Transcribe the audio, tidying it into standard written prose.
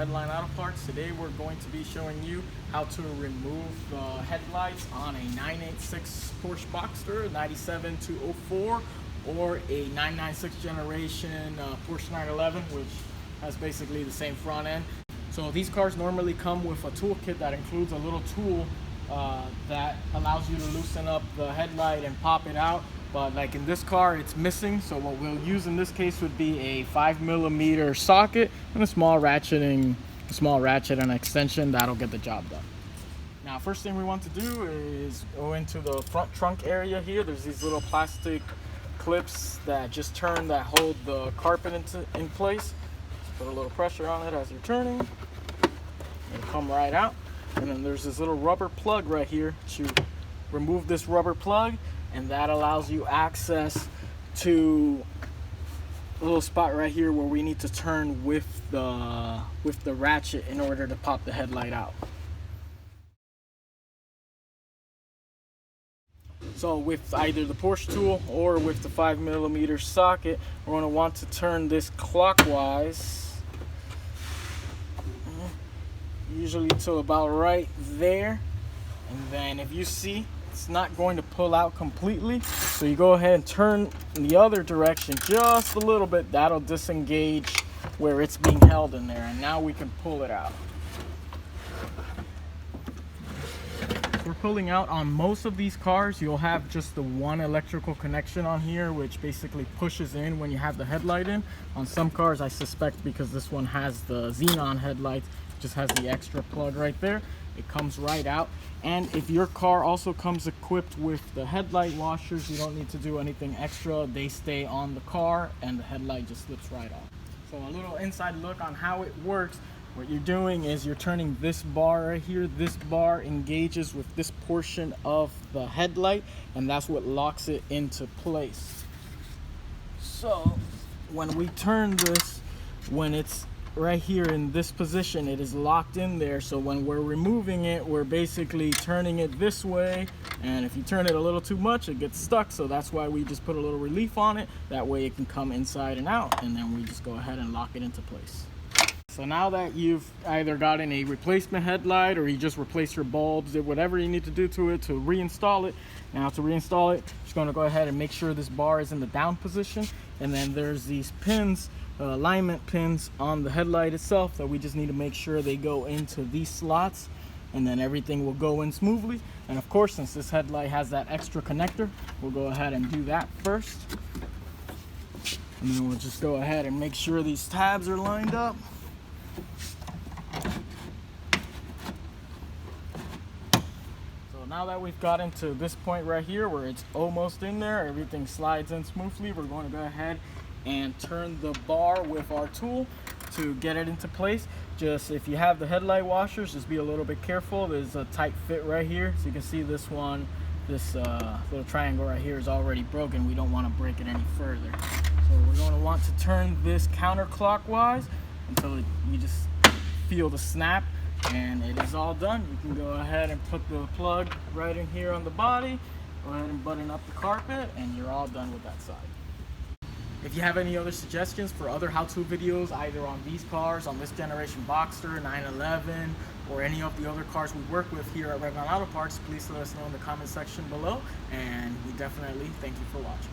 Redline Auto Parts. Today we're going to be showing you how to remove the headlights on a 986 Porsche Boxster 97-04 or a 996 generation Porsche 911, which has basically the same front end. So these cars normally come with a toolkit that includes a little tool that allows you to loosen up the headlight and pop it out. But like in this car, it's missing. So what we'll use in this case would be a 5mm socket and a small ratchet and extension. That'll get the job done. Now, first thing we want to do is go into the front trunk area here. There's these little plastic clips that just turn, that hold the carpet in place. Just put a little pressure on it as you're turning and come right out. And then there's this little rubber plug right here to remove this rubber plug, and that allows you access to a little spot right here where we need to turn with the ratchet in order to pop the headlight out. So with either the Porsche tool or with the 5mm socket, we're going to want to turn this clockwise, usually to about right there. And then if you see, it's not going to pull out completely, so you go ahead and turn in the other direction just a little bit. That'll disengage where it's being held in there, and now we can pull it out. We're pulling out on most of these cars. You'll have just the one electrical connection on here, which basically pushes in when you have the headlight in. On some cars, I suspect because this one has the xenon headlights, just has the extra plug right there, it comes right out. And if your car also comes equipped with the headlight washers, you don't need to do anything extra. They stay on the car and the headlight just slips right off. So a little inside look on how it works. What you're doing is you're turning this bar right here. This bar engages with this portion of the headlight, and that's what locks it into place. So when we turn this, when it's right here in this position, it is locked in there. So when we're removing it, we're basically turning it this way, and if you turn it a little too much, it gets stuck. So that's why we just put a little relief on it. That way it can come inside and out, and then we just go ahead and lock it into place. So now that you've either gotten a replacement headlight or you just replace your bulbs, whatever you need to do to it to reinstall it. Now to reinstall it, just going to go ahead and make sure this bar is in the down position, and then there's these pins, alignment pins on the headlight itself, that we just need to make sure they go into these slots, and then everything will go in smoothly. And of course, since this headlight has that extra connector, we'll go ahead and do that first, and then we'll just go ahead and make sure these tabs are lined up. So now that we've gotten to this point right here where it's almost in there, everything slides in smoothly, we're going to go ahead and turn the bar with our tool to get it into place. Just if you have the headlight washers, just be a little bit careful. There's a tight fit right here, so you can see this one, this little triangle right here is already broken. We don't want to break it any further, so we're going to want to turn this counterclockwise until you just feel the snap, and it is all done. You can go ahead and put the plug right in here on the body, go ahead and button up the carpet, and you're all done with that side. If you have any other suggestions for other how-to videos, either on these cars, on this generation Boxster, 911, or any of the other cars we work with here at Redline Auto Parts, please let us know in the comment section below, and we definitely thank you for watching.